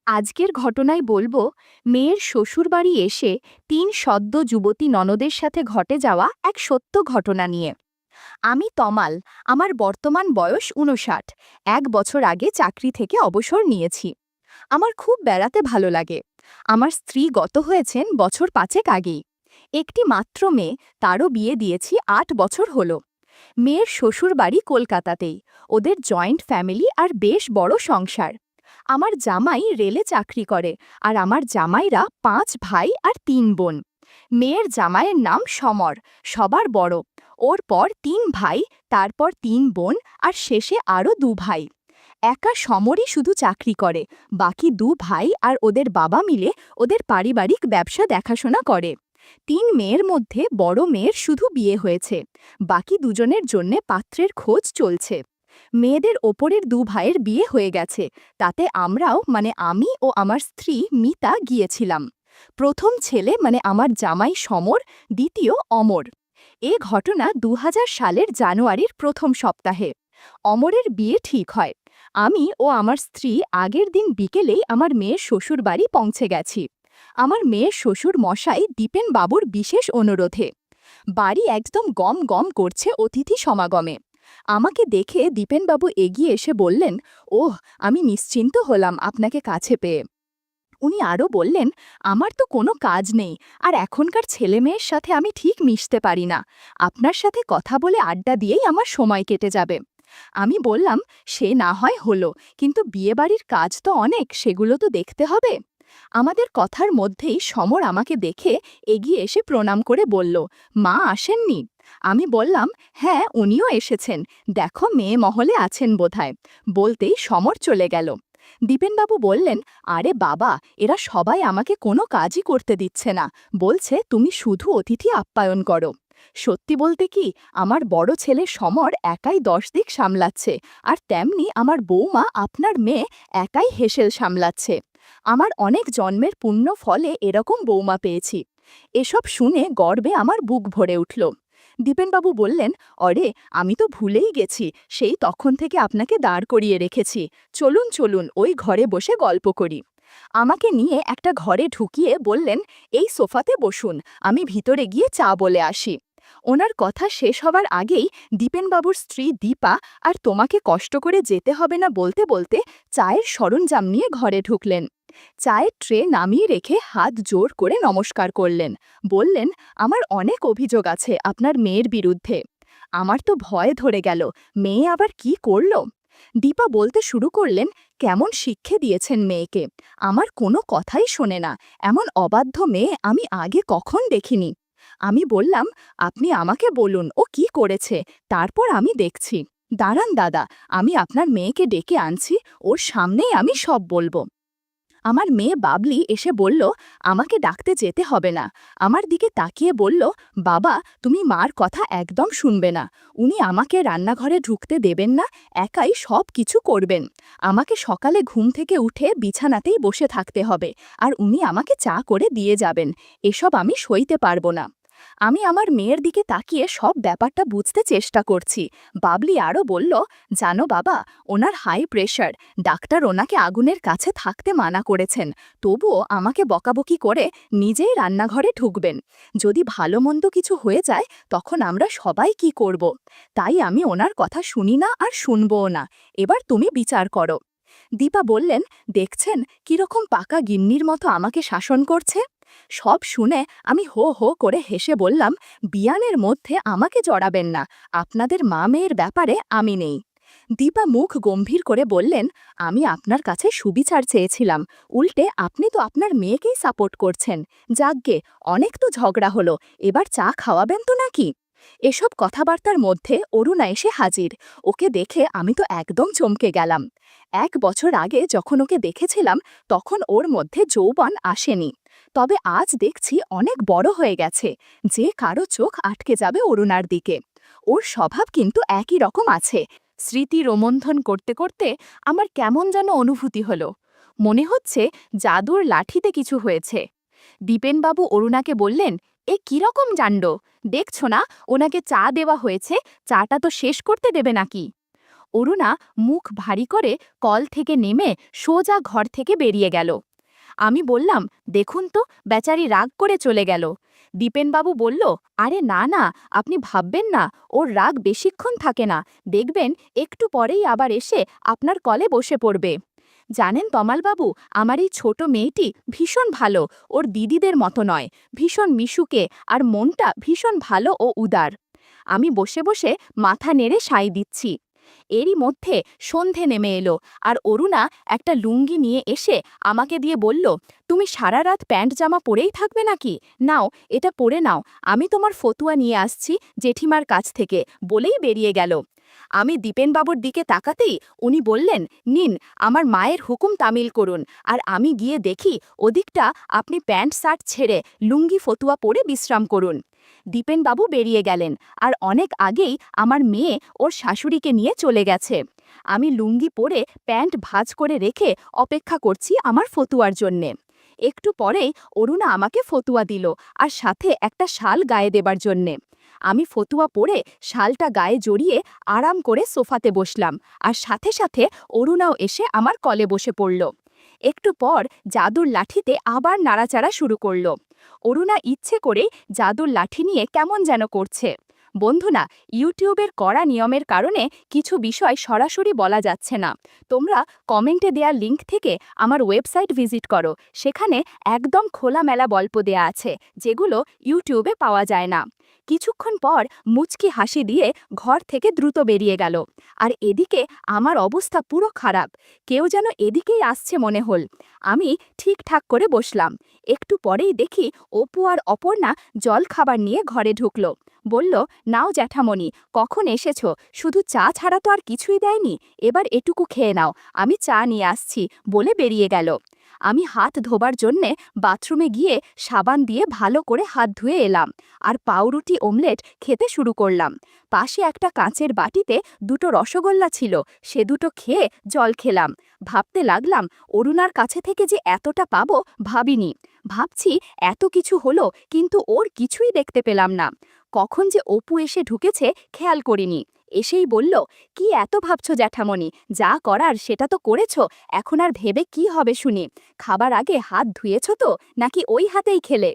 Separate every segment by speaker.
Speaker 1: আজকের ঘটনায় বলবো মেয়ের শ্বশুরবাড়ি এসে ৩ সদ্য যুবতী ননদের সাথে ঘটে যাওয়া এক সত্য ঘটনা নিয়ে। আমি তমাল, আমার বর্তমান বয়স ৫৯। ১ বছর আগে চাকরি থেকে অবসর নিয়েছি। আমার খুব বেড়াতে ভালো লাগে। আমার স্ত্রী গত হয়েছেন বছর ৫ আগেই। একটি মাত্র মেয়ে, তারও বিয়ে দিয়েছি ৮ বছর হলো। মেয়ের শ্বশুরবাড়ি কলকাতাতেই। ওদের জয়েন্ট ফ্যামিলি আর বেশ বড় সংসার। আমার জামাই রেলে চাকরি করে, আর আমার জামাইরা ৫ ভাই আর ৩ বোন। মেয়ের জামাইয়ের নাম সমর, সবার বড়। ওর পর ৩ ভাই, তারপর ৩ বোন, আর শেষে আরও ২ ভাই। একা সমরই শুধু চাকরি করে, বাকি ২ ভাই আর ওদের বাবা মিলে ওদের পারিবারিক ব্যবসা দেখাশোনা করে। ৩ মেয়ের মধ্যে বড় মেয়ের শুধু বিয়ে হয়েছে, বাকি দুজনের জন্যে পাত্রের খোঁজ চলছে। মেয়েদের ওপরের ২ ভাইয়ের বিয়ে হয়ে গেছে, তাতে আমরাও মানে আমি ও আমার স্ত্রী মিতা গিয়েছিলাম। প্রথম ছেলে মানে আমার জামাই সমর, দ্বিতীয় অমর। এ ঘটনা ২০০০ সালের জানুয়ারির প্রথম সপ্তাহে। অমরের বিয়ে ঠিক হয়। আমি ও আমার স্ত্রী আগের দিন বিকেলেই আমার মেয়ের শ্বশুর বাড়ি পৌঁছে গেছি। আমার মেয়ের শ্বশুর মশাই দীপেন বাবুর বিশেষ অনুরোধে। বাড়ি একদম গম গম করছে অতিথি সমাগমে। আমাকে দেখে দীপেনবাবু এগিয়ে এসে বললেন, ওহ, আমি নিশ্চিন্ত হলাম আপনাকে কাছে পেয়ে। উনি আরও বললেন, আমার তো কোনো কাজ নেই, আর এখনকার ছেলেমেয়ের সাথে আমি ঠিক মিশতে পারি না। আপনার সাথে কথা বলে আড্ডা দিয়েই আমার সময় কেটে যাবে। আমি বললাম, সে না হয় হলো, কিন্তু বিয়েবাড়ির কাজ তো অনেক, সেগুলো তো দেখতে হবে। আমাদের কথার মধ্যেই সমর আমাকে দেখে এগিয়ে এসে প্রণাম করে বলল, মা আসেননি? আমি বললাম, হ্যাঁ, উনিও এসেছেন, দেখো মেয়ে মহলে আছেন বোধহয়। বলতেই সমর চলে গেল। দীপেনবাবু বললেন, আরে বাবা, এরা সবাই আমাকে কোনো কাজই করতে দিচ্ছে না, বলছে তুমি শুধু অতিথি আপ্যায়ন করো। সত্যি বলতে কি, আমার বড় ছেলে সমর একাই ১০ দিক সামলাচ্ছে, আর তেমনি আমার বৌমা আপনার মেয়ে একাই হেসেল সামলাচ্ছে। আমার অনেক জন্মের পুণ্য ফলে এরকম বৌমা পেয়েছি। এসব শুনে গর্বে আমার বুক ভরে উঠল। দীপেনবাবু বললেন, অরে, আমি তো ভুলেই গেছি, সেই তখন থেকে আপনাকে দাঁড় করিয়ে রেখেছি। চলুন চলুন, ওই ঘরে বসে গল্প করি। আমাকে নিয়ে একটা ঘরে ঢুকিয়ে বললেন, এই সোফাতে বসুন, আমি ভিতরে গিয়ে চা বলে আসি। ওনার কথা শেষ হবার আগেই দীপেনবাবুর স্ত্রী দীপা আর তোমাকে কষ্ট করে যেতে হবে না বলতে বলতে চায়ের সরঞ্জাম নিয়ে ঘরে ঢুকলেন। চায়ের ট্রে নামিয়ে রেখে হাত জোর করে নমস্কার করলেন। বললেন, আমার অনেক অভিযোগ আছে আপনার মেয়ের বিরুদ্ধে। আমার তো ভয় ধরে গেল, মেয়ে আবার কি করল। দীপা বলতে শুরু করলেন, কেমন শিক্ষে দিয়েছেন মেয়েকে, আমার কোনো কথাই শোনে না, এমন অবাধ্য মেয়ে আমি আগে কখন দেখিনি। আমি বললাম, আপনি আমাকে বলুন ও কি করেছে, তারপর আমি দেখছি। দাঁড়ান দাদা, আমি আপনার মেয়েকে ডেকে আনছি, ওর সামনেই আমি সব বলবো। আমার মেয়ে বাবলি এসে বলল, আমাকে ডাকতে যেতে হবে না। আমার দিকে তাকিয়ে বলল, বাবা, তুমি মার কথা একদম শুনবে না। উনি আমাকে রান্নাঘরে ঢুকতে দেবেন না, একাই সব কিছু করবেন। আমাকে সকালে ঘুম থেকে উঠে বিছানাতেই বসে থাকতে হবে, আর উনি আমাকে চা করে দিয়ে যাবেন। এসব আমি সইতে পারবো না। আমি আমার মেয়ের দিকে তাকিয়ে সব ব্যাপারটা বুঝতে চেষ্টা করছি। বাবলি আরও বলল, জানো বাবা, ওনার হাই প্রেশার, ডাক্তার ওনাকে আগুনের কাছে থাকতে মানা করেছেন, তবুও আমাকে বকাবকি করে নিজেই রান্নাঘরে ঢুকবেন। যদি ভালো মন্দ কিছু হয়ে যায় তখন আমরা সবাই কি করব। তাই আমি ওনার কথা শুনি না আর শুনবও না। এবার তুমি বিচার করো। দীপা বললেন, দেখছেন কিরকম পাকা গিন্নির মতো আমাকে শাসন করছে। সব শুনে আমি হো হো করে হেসে বললাম, বিয়ানের মধ্যে আমাকে জড়াবেন না, আপনাদের মা মেয়ের ব্যাপারে আমি নেই। দীপা মুখ গম্ভীর করে বললেন, আমি আপনার কাছে সুবিচার চেয়েছিলাম, উল্টে আপনি তো আপনার মেয়েকেই সাপোর্ট করছেন। যাকগে, অনেক তো ঝগড়া হলো, এবার চা খাওয়াবেন তো নাকি? এসব কথাবার্তার মধ্যে অরুণা এসে হাজির। ওকে দেখে আমি তো একদম চমকে গেলাম। ১ বছর আগে যখন ওকে দেখেছিলাম তখন ওর মধ্যে যৌবন আসেনি, তবে আজ দেখছি অনেক বড় হয়ে গেছে, যে কারো চোখ আটকে যাবে অরুণার দিকে। ওর স্বভাব কিন্তু একই রকম আছে। স্মৃতি রোমন্থন করতে করতে আমার কেমন যেন অনুভূতি হলো, মনে হচ্ছে জাদুর লাঠিতে কিছু হয়েছে। দীপেনবাবু অরুণাকে বললেন, এ কিরকম জাণ্ড, দেখছো না ওনাকে চা দেওয়া হয়েছে, চাটা তো শেষ করতে দেবে নাকি? অরুণা মুখ ভারী করে কল থেকে নেমে সোজা ঘর থেকে বেরিয়ে গেল। আমি বললাম, দেখুন তো, বেচারি রাগ করে চলে গেল। দীপেনবাবু বলল, আরে না না, আপনি ভাববেন না, ওর রাগ বেশিক্ষণ থাকে না, দেখবেন একটু পরেই আবার এসে আপনার কলে বসে পড়বে। জানেন তমালবাবু, আমার এই ছোট মেয়েটি ভীষণ ভালো, ওর দিদিদের মতো নয়, ভীষণ মিশুকে, আর মনটা ভীষণ ভালো ও উদার। আমি বসে বসে মাথা নেড়ে সাই দিচ্ছি। এরই মধ্যে সন্ধে নেমে এলো, আর অরুণা একটা লুঙ্গি নিয়ে এসে আমাকে দিয়ে বলল, তুমি সারা রাত প্যান্ট জামা পরেই থাকবে নাকি? নাও, এটা পরে নাও, আমি তোমার ফতুয়া নিয়ে আসছি জেঠিমার কাছ থেকে, বলেই বেরিয়ে গেল। আমি দীপেনবাবুর দিকে তাকাতেই উনি বললেন, নিন, আমার মায়ের হুকুম তামিল করুন, আর আমি গিয়ে দেখি ওদিকটা আপনি প্যান্ট শার্ট ছেড়ে লুঙ্গি ফতুয়া পরে বিশ্রাম করুন। দীপেনবাবু বেরিয়ে গেলেন, আর অনেক আগেই আমার মেয়ে ওর শাশুড়িকে নিয়ে চলে গেছে। আমি লুঙ্গি পরে প্যান্ট ভাঁজ করে রেখে অপেক্ষা করছি আমার ফতুয়ার জন্যে। একটু পরেই অরুণা আমাকে ফতুয়া দিল, আর সাথে একটা শাল গায়ে দেবার জন্যে। আমি ফতুয়া পরে শালটা গায়ে জড়িয়ে আরাম করে সোফাতে বসলাম, আর সাথে সাথে অরুণাও এসে আমার কলে বসে পড়ল। একটু পর জাদুর লাঠিতে আবার নাড়াচাড়া শুরু করল। অরুণা ইচ্ছে করে জাদুর লাঠি নিয়ে কেমন যেন করছে। বন্ধুরা, ইউটিউবের কড়া নিয়মের কারণে কিছু বিষয় সরাসরি বলা যাচ্ছে না। তোমরা কমেন্টে দেওয়া লিঙ্ক থেকে আমার ওয়েবসাইট ভিজিট করো, সেখানে একদম খোলামেলা গল্প দেয়া আছে, যেগুলো ইউটিউবে পাওয়া যায় না। কিছুক্ষণ পর মুচকি হাসি দিয়ে ঘর থেকে দ্রুত বেরিয়ে গেল, আর এদিকে আমার অবস্থা পুরো খারাপ। কেউ যেন এদিকেই আসছে মনে হল। আমি ঠিকঠাক করে বসলাম। একটু পরেই দেখি অপু আর অপর্ণা জল খাবার নিয়ে ঘরে ঢুকল। বলল, নাও জ্যাঠামণি, কখন এসেছো, শুধু চা ছাড়া তো আর কিছুই দেয়নি, এবার এটুকু খেয়ে নাও, আমি চা নিয়ে আসছি, বলে বেরিয়ে গেল। আমি হাত ধোবার জন্যে বাথরুমে গিয়ে সাবান দিয়ে ভালো করে হাত ধুয়ে এলাম, আর পাউরুটি অমলেট খেতে শুরু করলাম। পাশে একটা কাঁচের বাটিতে দুটো রসগোল্লা ছিল, সে দুটো খেয়ে জল খেলাম। ভাবতে লাগলাম, অরুণার কাছে থেকে যে এতটা পাবো ভাবিনি। ভাবছি এত কিছু হলো, কিন্তু ওর কিছুই দেখতে পেলাম না। কখন যে অপু এসে ঢুকেছে খেয়াল করিনি। এসেই বলল, কি এত ভাবছো জ্যাঠামণি, যা করার সেটা তো করেছো, এখন আর ভেবে কি হবে শুনি? খাবার আগে হাত ধুয়েছ তো, নাকি ওই হাতেই খেলে?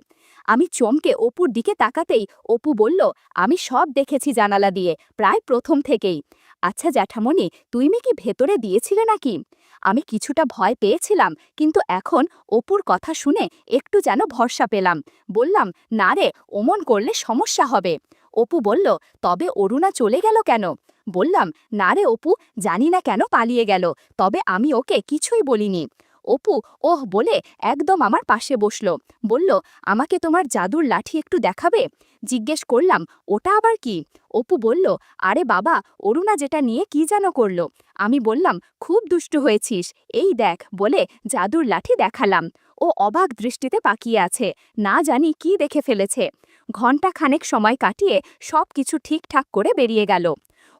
Speaker 1: আমি চমকে অপুর দিকে তাকাতেই অপু বলল, আমি সব দেখেছি জানালা দিয়ে, প্রায় প্রথম থেকেই। আচ্ছা জ্যাঠামণি, তুমি কি ভেতরে দিয়েছিলে নাকি? আমি কিছুটা ভয় পেয়েছিলাম, কিন্তু এখন অপুর কথা শুনে একটু যেন ভরসা পেলাম। বললাম, না রে, ওমন করলে সমস্যা হবে। অপু বলল, তবে অরুণা চলে গেল কেন? বললাম, না রে অপু, জানি না কেন পালিয়ে গেল, তবে আমি ওকে কিছুই বলিনি। অপু ওহ বলে একদম আমার পাশে বসল। বলল, আমাকে তোমার জাদুর লাঠি একটু দেখাবে? জিজ্ঞেস করলাম, ওটা আবার কি? অপু বলল, আরে বাবা, অরুণা যেটা নিয়ে কি যেন করলো। আমি বললাম, খুব দুষ্টু হয়েছিস, এই দেখ, বলে জাদুর লাঠি দেখালাম। ও অবাক দৃষ্টিতে তাকিয়ে আছে, না জানি কি দেখে ফেলেছে। ঘণ্টা খানেক সময় কাটিয়ে সব কিছু ঠিকঠাক করে বেরিয়ে গেল।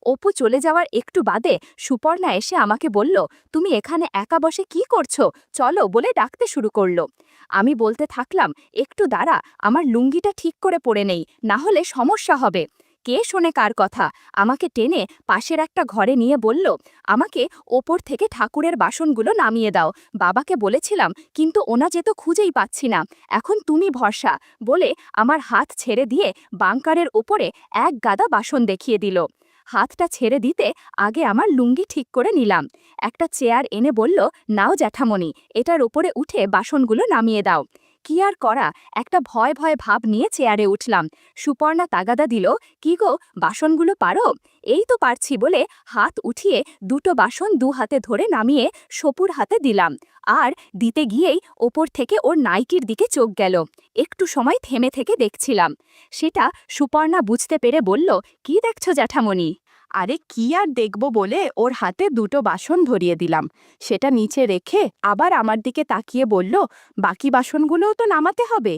Speaker 1: অপু চলে যাওয়ার একটু বাদে সুপর্ণা এসে আমাকে বলল, তুমি এখানে একা বসে কি করছো, চলো, বলে ডাকতে শুরু করলো। আমি বলতে থাকলাম, একটু দাঁড়া, আমার লুঙ্গিটা ঠিক করে পরে নেই, না হলে সমস্যা হবে। কে শোনে কার কথা? আমাকে টেনে পাশের একটা ঘরে নিয়ে বলল, আমাকে ওপর থেকে ঠাকুরের বাসনগুলো নামিয়ে দাও, বাবাকে বলেছিলাম, কিন্তু ওনা যে তো খুঁজেই পাচ্ছি না, এখন তুমি ভরসা, বলে আমার হাত ছেড়ে দিয়ে বাংকারের ওপরে এক গাদা বাসন দেখিয়ে দিল। হাতটা ছেড়ে দিতে আগে আমার লুঙ্গি ঠিক করে নিলাম। একটা চেয়ার এনে বলল, নাও জ্যাঠামণি, এটার ওপরে উঠে বাসনগুলো নামিয়ে দাও। কি আর করা, একটা ভয় ভয় ভাব নিয়ে চেয়ারে উঠলাম। সুপর্ণা তাগাদা দিল, কি গো, বাসনগুলো পারো? এই তো পারছি, বলে হাত উঠিয়ে দুটো বাসন দু হাতে ধরে নামিয়ে সপুর হাতে দিলাম। আর দিতে গিয়েই ওপর থেকে ওর নাইটির দিকে চোখ গেল। একটু সময় থেমে থেকে দেখছিলাম। সেটা সুপর্ণা বুঝতে পেরে বলল, কি দেখছো জ্যাঠামণি? আরে কি আর দেখব বলে ওর হাতে দুটো বাসন ধরিয়ে দিলাম। সেটা নিচে রেখে আবার আমার দিকে তাকিয়ে বলল, বাকি বাসনগুলোও তো নামাতে হবে।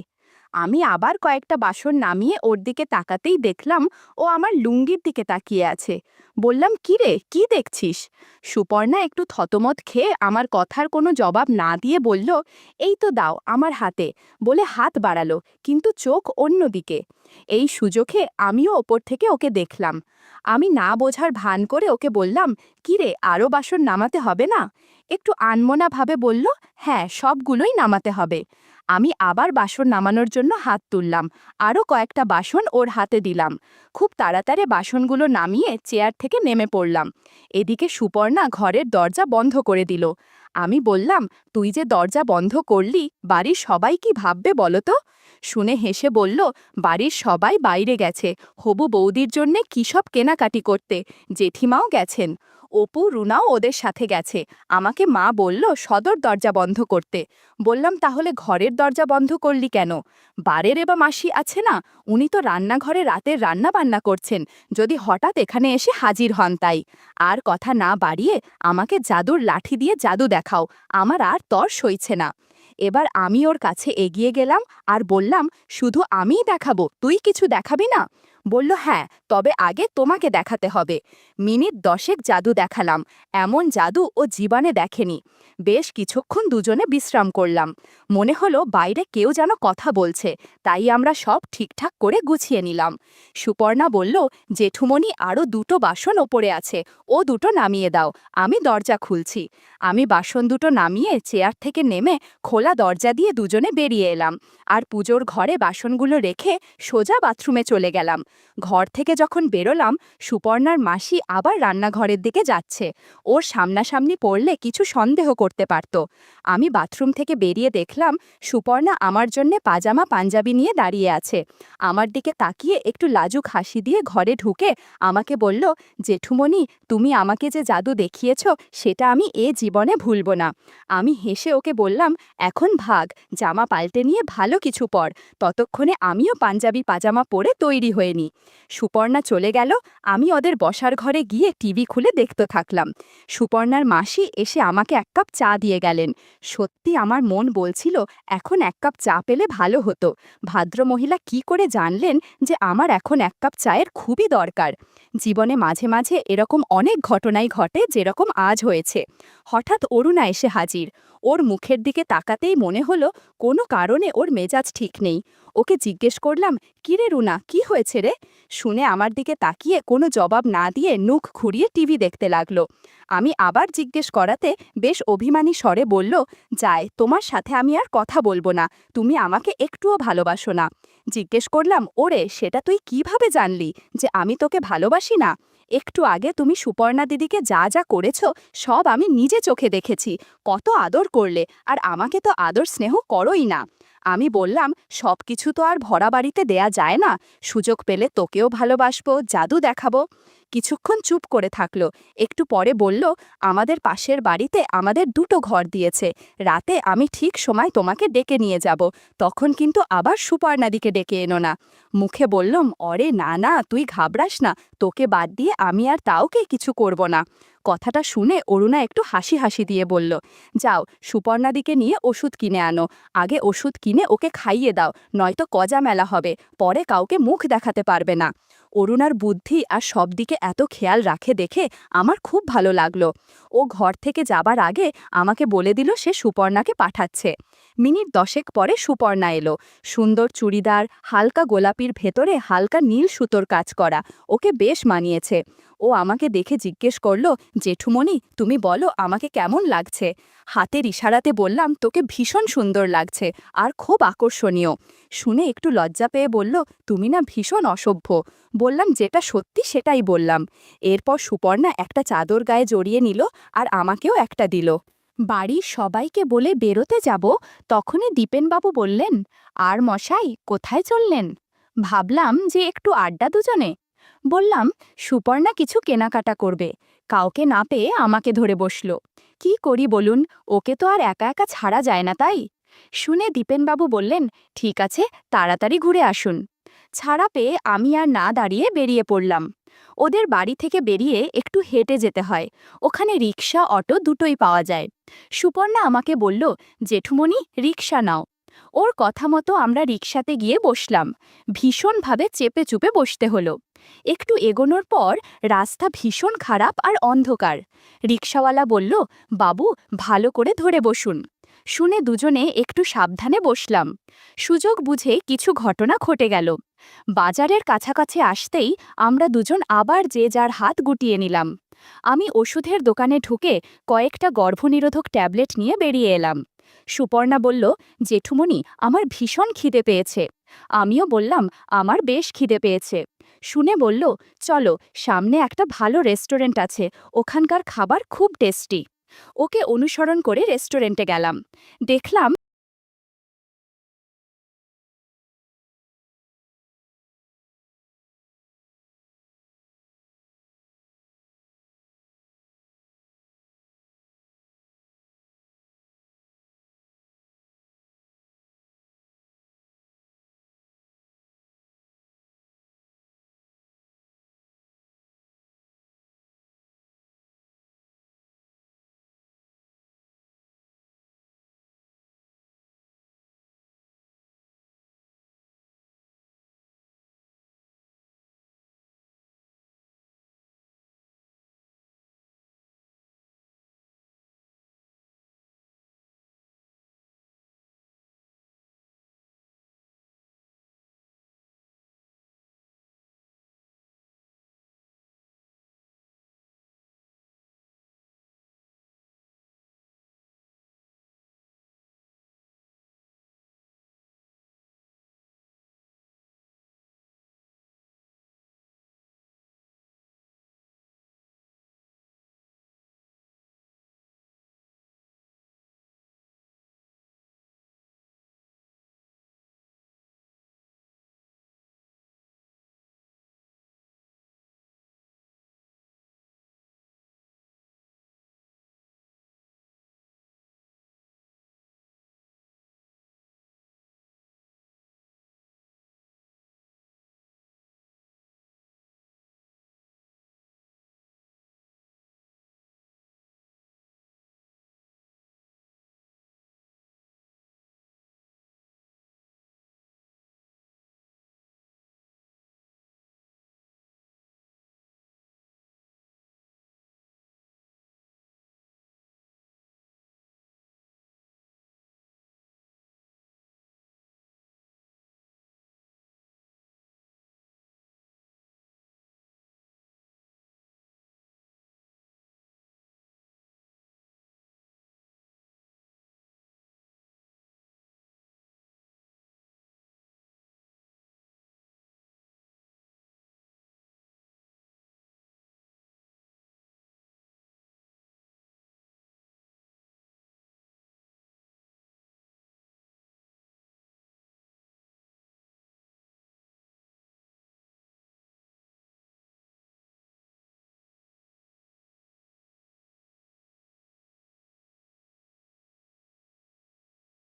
Speaker 1: আমি আবার কয়েকটা বাসন নামিয়ে ওর দিকে তাকাতেই দেখলাম ও আমার লুঙ্গির দিকে তাকিয়ে আছে। বললাম, কি রে, কি দেখছিস? সুপর্ণা একটু থতমত খেয়ে আমার কথার কোনো জবাব না দিয়ে বলল, এই তো দাও আমার হাতে, বলে হাত বাড়ালো, কিন্তু চোখ অন্যদিকে। এই সুযোগে আমিও ওপর থেকে ওকে দেখলাম। আমি না বোঝার ভান করে ওকে বললাম, কি রে, আরও বাসন নামাতে হবে না? একটু আনমনাভাবে বলল, হ্যাঁ, সবগুলোই নামাতে হবে। আমি আবার বাসন নামানোর জন্য হাত তুললাম, আরও কয়েকটা বাসন ওর হাতে দিলাম। খুব তাড়াতাড়ি বাসনগুলো নামিয়ে চেয়ার থেকে নেমে পড়লাম। এদিকে সুপর্ণা ঘরের দরজা বন্ধ করে দিল। আমি বললাম, তুই যে দরজা বন্ধ করলি, বাড়ির সবাই কি ভাববে বলো তো? শুনে হেসে বলল, বাড়ির সবাই বাইরে গেছে হবু বৌদির জন্যে কী সব কেনাকাটি করতে, জেঠিমাও গেছেন, অপু রুনাও ওদের সাথে গেছে। আমাকে মা বলল সদর দরজা বন্ধ করতে। বললাম, তাহলে ঘরের দরজা বন্ধ করলি কেন? বারের এবা মাসি আছে না, উনি তো রান্নাঘরে রাতের রান্না বান্না করছেন, যদি হঠাৎ এখানে এসে হাজির হন তাই। আর কথা না বাড়িয়ে আমাকে জাদুর লাঠি দিয়ে জাদু দেখাও, আমার আর তর সইছে না। এবার আমি ওর কাছে এগিয়ে গেলাম আর বললাম, শুধু আমিই দেখাবো, তুই কিছু দেখাবি না? বলল, হ্যাঁ, তবে আগে তোমাকে দেখাতে হবে। মিনিট 10 জাদু দেখালাম, এমন জাদু ও জীবনে দেখেনি। বেশ কিছুক্ষণ দুজনে বিশ্রাম করলাম। মনে হলো বাইরে কেউ যেন কথা বলছে, তাই আমরা সব ঠিকঠাক করে গুছিয়ে নিলাম। সুপর্ণা বলল, জেঠুমণি, আরও দুটো বাসন ওপরে আছে, ও দুটো নামিয়ে দাও, আমি দরজা খুলছি। আমি বাসন দুটো নামিয়ে চেয়ার থেকে নেমে খোলা দরজা দিয়ে দুজনে বেরিয়ে এলাম, আর পুজোর ঘরে বাসনগুলো রেখে সোজা বাথরুমে চলে গেলাম। ঘর থেকে যখন বেরোলাম, সুপর্ণার মাসি আবার রান্নাঘরের দিকে যাচ্ছে। ওর সামনাসামনি পড়লে কিছু সন্দেহ করতে পারত। আমি বাথরুম থেকে বেরিয়ে দেখলাম সুপর্ণা আমার জন্যে পাজামা পাঞ্জাবি নিয়ে দাঁড়িয়ে আছে। আমার দিকে তাকিয়ে একটু লাজুক হাসি দিয়ে ঘরে ঢুকে আমাকে বলল, জেঠুমণি, তুমি আমাকে যে জাদু দেখিয়েছ সেটা আমি এ জীবনে ভুলব না। আমি হেসে ওকে বললাম, এখন ভাগ, জামা পাল্টে নিয়ে ভালো কিছু পর, ততক্ষণে আমিও পাঞ্জাবি পাজামা পরে তৈরি হয়ে নিই। সুপর্ণা চলে গেল। আমি ওদের বসার ঘরে গিয়ে টিভি খুলে দেখতে থাকলাম। সুপর্ণার মাসি এসে আমাকে 1 কাপ চা দিয়ে গেলেন। সত্যি আমার মন বলছিল এখন 1 কাপ চা পেলে ভালো হতো। ভদ্রমহিলা কি করে জানলেন যে আমার এখন 1 কাপ চায়ের খুবই দরকার? জীবনে মাঝে মাঝে এরকম অনেক ঘটনাই ঘটে, যেরকম আজ হয়েছে। হঠাৎ অরুণা এসে হাজির। ওর মুখের দিকে তাকাতেই মনে হলো কোনো কারণে ওর মেজাজ ঠিক নেই। ওকে জিজ্ঞেস করলাম, কি রে রুনা, কি হয়েছে রে? শুনে আমার দিকে তাকিয়ে কোনো জবাব না দিয়ে মুখ ঘুরিয়ে টিভি দেখতে লাগলো। আমি আবার জিজ্ঞেস করাতে বেশ অভিমানী স্বরে বলল, যায়, তোমার সাথে আমি আর কথা বলবো না, তুমি আমাকে একটুও ভালোবাসো না। জিজ্ঞেস করলাম, ওরে, সেটা তুই কিভাবে জানলি যে আমি তোকে ভালোবাসি না? একটু আগে তুমি সুপর্ণা দিদিকে যা যা করেছ সব আমি নিজে চোখে দেখেছি। কত আদর করলে, আর আমাকে তো আদর স্নেহ করোই না। আমি বললাম, সব কিছু তো আর ভরা বাড়িতে দেয়া যায় না, সুযোগ পেলে তোকেও ভালোবাসবো, জাদু দেখাবো। কিছুক্ষণ চুপ করে থাকলো, একটু পরে বলল, আমাদের পাশের বাড়িতে আমাদের দুটো ঘর দিয়েছে, রাতে আমি ঠিক সময় তোমাকে ডেকে নিয়ে যাব, তখন কিন্তু আবার সুপর্ণাদিকে ডেকে এনো না। মুখে বললাম, অরে না না, তুই ঘাবড়াস না, তোকে বাদ দিয়ে আমি আর তাওকে কিছু করব না। কথাটা শুনে অরুণা একটু হাসি হাসি দিয়ে বলল, যাও, সুপর্ণাদিকে নিয়ে ওষুধ কিনে আনো, আগে ওষুধ কিনে ওকে খাইয়ে দাও, নয়তো কজা মেলা হবে, পরে কাউকে মুখ দেখাতে পারবে না। অরুণার বুদ্ধি আর সব দিকে এত খেয়াল রাখে দেখে আমার খুব ভালো লাগলো। ও ঘর থেকে যাবার আগে আমাকে বলে দিল সে সুপর্ণাকে পাঠাচ্ছে। মিনিট 10 পরে সুপর্ণা এলো। সুন্দর চুড়িদার, হালকা গোলাপির ভেতরে হালকা নীল সুতোর কাজ করা, ওকে বেশ মানিয়েছে। ও আমাকে দেখে জিজ্ঞেস করল, জেঠুমণি, তুমি বলো আমাকে কেমন লাগছে? হাতের ইশারাতে বললাম, তোকে ভীষণ সুন্দর লাগছে আর খুব আকর্ষণীয়। শুনে একটু লজ্জা পেয়ে বলল, তুমি না ভীষণ অসভ্য। বললাম, যেটা সত্যি সেটাই বললাম। এরপর সুপর্ণা একটা চাদর গায়ে জড়িয়ে নিল আর আমাকেও একটা দিল। বাড়ির সবাইকে বলে বেরোতে যাব, তখনই দীপেনবাবু বললেন, আর মশাই, কোথায় চললেন? ভাবলাম যে একটু আড্ডা দুজনে। বললাম, সুপর্ণা কিছু কেনাকাটা করবে, কাউকে না পেয়ে আমাকে ধরে বসল। কি করি বলুন, ওকে তো আর একা একা ছাড়া যায় না, তাই। শুনে দীপেনবাবু বললেন, ঠিক আছে, তাড়াতাড়ি ঘুরে আসুন। ছাড়া পেয়ে আমি আর না দাঁড়িয়ে বেরিয়ে পড়লাম। ওদের বাড়ি থেকে বেরিয়ে একটু হেঁটে যেতে হয়, ওখানে রিক্সা অটো দুটোই পাওয়া যায়। সুপর্ণা আমাকে বলল, জেঠুমণি, রিক্সা নাও। ওর কথা মতো আমরা রিকশাতে গিয়ে বসলাম। ভীষণভাবে চেপে চুপে বসতে হলো। একটু এগোনোর পর রাস্তা ভীষণ খারাপ আর অন্ধকার। রিকশাওয়ালা বলল, বাবু, ভালো করে ধরে বসুন। শুনে দুজনে একটু সাবধানে বসলাম। সুযোগ বুঝে কিছু ঘটনা ঘটে গেল। বাজারের কাছাকাছি আসতেই আমরা দুজন আবার যে যার হাত গুটিয়ে নিলাম। আমি ওষুধের দোকানে ঢুকে কয়েকটা গর্ভনিরোধক ট্যাবলেট নিয়ে বেরিয়ে এলাম। সুপর্ণা বলল, জেঠুমণি, আমার ভীষণ খিদে পেয়েছে। আমিও বললাম, আমার বেশ খিদে পেয়েছে। শুনে বলল, চলো, সামনে একটা ভালো রেস্টুরেন্ট আছে, ওখানকার খাবার খুব টেস্টি। ওকে অনুসরণ করে রেস্টুরেন্টে গেলাম। দেখলাম